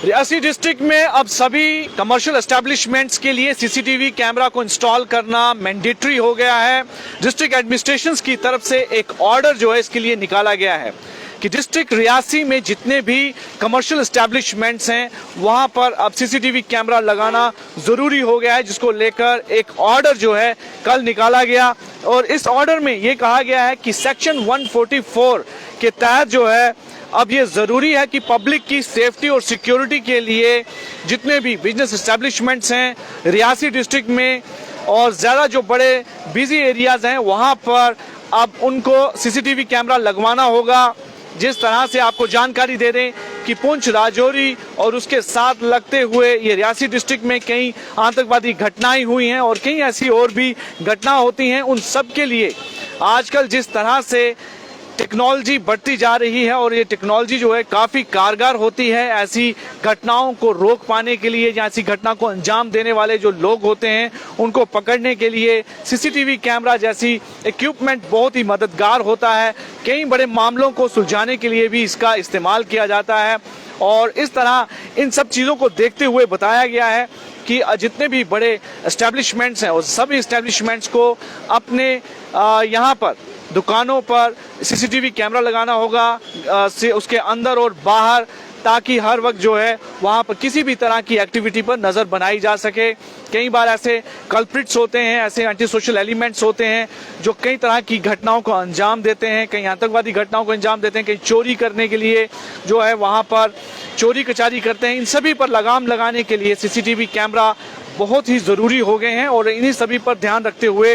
Reasi district में अब सभी कमर्शियल एस्टेब्लिशमेंट्स के लिए सीसीटीवी कैमरा को इंस्टॉल करना मैंडेटरी हो गया है। डिस्ट्रिक्ट एडमिनिस्ट्रेशन की तरफ से एक ऑर्डर जो है इसके लिए निकाला गया है कि डिस्ट्रिक्ट रियासी में जितने भी कमर्शियल एस्टेब्लिशमेंट्स हैं वहां पर अब सीसीटीवी कैमरा लगाना जरूरी हो गया है, जिसको लेकर एक ऑर्डर जो है कल निकाला गया। और इस ऑर्डर में ये कहा गया है कि सेक्शन 144 के तहत जो है अब ये जरूरी है कि पब्लिक की सेफ्टी और सिक्योरिटी के लिए जितने भी बिजनेस एस्टेब्लिशमेंट्स हैं रियासी डिस्ट्रिक्ट में और ज्यादा जो बड़े बिजी एरियाज हैं वहां पर अब उनको सीसीटीवी कैमरा लगवाना होगा। जिस तरह से आपको जानकारी दे दें कि पुंछ, राजौरी और उसके साथ लगते हुए ये रियासी डिस्ट्रिक्ट में कई आतंकवादी घटनाएं हुई हैं और कई ऐसी और भी घटना होती हैं। उन सब के लिए आजकल जिस तरह से टेक्नोलॉजी बढ़ती जा रही है और ये टेक्नोलॉजी जो है काफी कारगर होती है ऐसी घटनाओं को रोक पाने के लिए या ऐसी घटना को अंजाम देने वाले जो लोग होते हैं उनको पकड़ने के लिए सीसीटीवी कैमरा जैसी इक्विपमेंट बहुत ही मददगार होता है। कई बड़े मामलों को सुलझाने के लिए भी इसका इस्तेमाल किया जाता है और इस तरह इन सब चीजों को देखते हुए बताया गया है कि जितने भी बड़े एस्टेब्लिशमेंट्स हैं उस सभी एस्टेब्लिशमेंट्स को अपने यहाँ पर दुकानों पर सीसीटीवी कैमरा लगाना होगा उसके अंदर और बाहर, ताकि हर वक्त जो है वहां पर किसी भी तरह की एक्टिविटी पर नजर बनाई जा सके। कई बार ऐसे कल्प्रिट्स होते हैं, ऐसे एंटी सोशल एलिमेंट्स होते हैं जो कई तरह की घटनाओं को अंजाम देते हैं, कई आतंकवादी घटनाओं को अंजाम देते हैं, कई चोरी करने के लिए जो है वहां पर चोरी कचारी करते हैं। इन सभी पर लगाम लगाने के लिए सीसीटीवी कैमरा बहुत ही जरूरी हो गए हैं और इन्हीं सभी पर ध्यान रखते हुए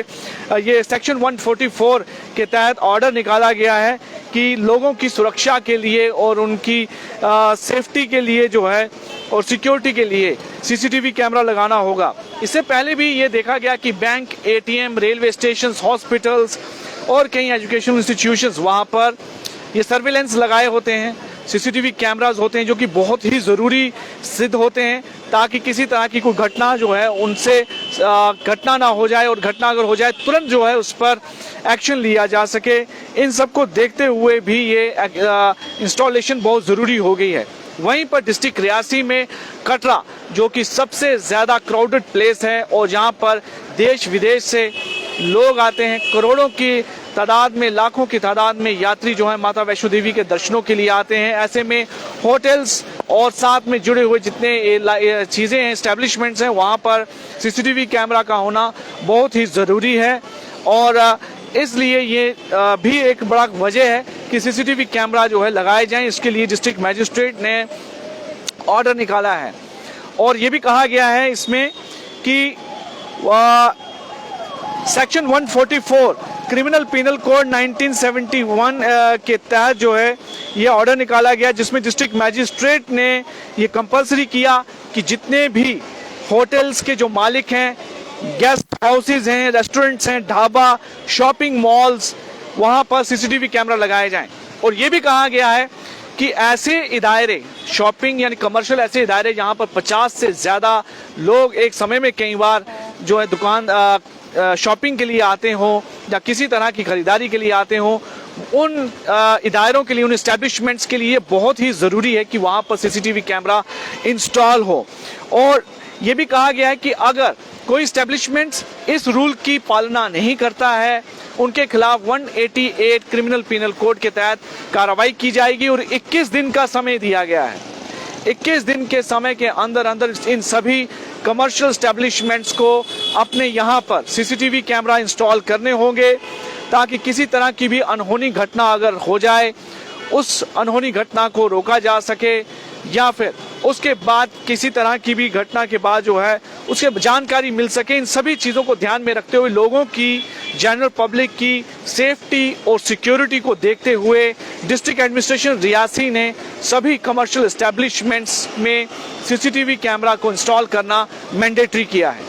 ये सेक्शन 144 के तहत ऑर्डर निकाला गया है कि लोगों की सुरक्षा के लिए और उनकी सेफ्टी के लिए जो है और सिक्योरिटी के लिए सीसीटीवी कैमरा लगाना होगा। इससे पहले भी ये देखा गया कि bank, ATM, railway station, hospitals और कई एजुकेशनल इंस्टीट्यूशंस वहां पर ये सर्विलेंस लगाए होते हैं, सीसीटीवी कैमरास होते हैं जो कि बहुत ही ज़रूरी सिद्ध होते हैं ताकि किसी तरह की कोई घटना जो है उनसे घटना ना हो जाए और घटना अगर हो जाए तुरंत जो है उस पर एक्शन लिया जा सके। इन सब को देखते हुए भी ये इंस्टॉलेशन बहुत ज़रूरी हो गई है। वहीं पर डिस्ट्रिक्ट रियासी में कटरा जो कि सबसे ज़्यादा क्राउडेड प्लेस है और जहां पर देश विदेश से लोग आते हैं, करोड़ों की तादाद में, लाखों की तादाद में यात्री जो है माता वैष्णो देवी के दर्शनों के लिए आते हैं। ऐसे में होटल्स और साथ में जुड़े हुए जितने चीज़ें हैं, एस्टेब्लिशमेंट्स हैं, वहाँ पर सीसीटीवी कैमरा का होना बहुत ही ज़रूरी है और इसलिए ये भी एक बड़ा वजह है कि सीसीटीवी कैमरा जो है लगाए जाएं। इसके लिए डिस्ट्रिक्ट मजिस्ट्रेट ने ऑर्डर निकाला है और ये भी कहा गया है इसमें कि सेक्शन 144 क्रिमिनल पीनल कोड 1971 के तहत जो है ये ऑर्डर निकाला गया जिसमें डिस्ट्रिक्ट मजिस्ट्रेट ने ये कंपलसरी किया कि जितने भी होटल्स के जो मालिक हैं, गेस्ट हाउसेज हैं, रेस्टोरेंट्स हैं, ढाबा, शॉपिंग मॉल्स, वहां पर सीसीटीवी कैमरा लगाए जाएं। और ये भी कहा गया है कि ऐसे इदारे, शॉपिंग यानी कमर्शियल ऐसे इदारे जहां पर 50 से ज्यादा लोग एक समय में कई बार जो है दुकान शॉपिंग के लिए आते हों या किसी तरह की खरीदारी के लिए आते हों, उन इदारों के लिए, उन एस्टेब्लिशमेंट्स के लिए बहुत ही ज़रूरी है कि वहाँ पर सीसीटीवी कैमरा इंस्टॉल हो। और ये भी कहा गया है कि अगर कोई एस्टेब्लिशमेंट्स इस रूल की पालना नहीं करता है उनके खिलाफ 188 क्रिमिनल पीनल कोड के तहत कार्रवाई की जाएगी और 21 दिन का समय दिया गया है। 21 दिन के समय के अंदर अंदर इन सभी कमर्शियल एस्टेब्लिशमेंट्स को अपने यहाँ पर सीसीटीवी कैमरा इंस्टॉल करने होंगे ताकि किसी तरह की भी अनहोनी घटना अगर हो जाए उस अनहोनी घटना को रोका जा सके या फिर उसके बाद किसी तरह की भी घटना के बाद जो है उसके जानकारी मिल सके। इन सभी चीज़ों को ध्यान में रखते हुए लोगों की, जनरल पब्लिक की सेफ्टी और सिक्योरिटी को देखते हुए डिस्ट्रिक्ट एडमिनिस्ट्रेशन रियासी ने सभी कमर्शियल एस्टेब्लिशमेंट्स में सीसीटीवी कैमरा को इंस्टॉल करना मैंडेटरी किया है।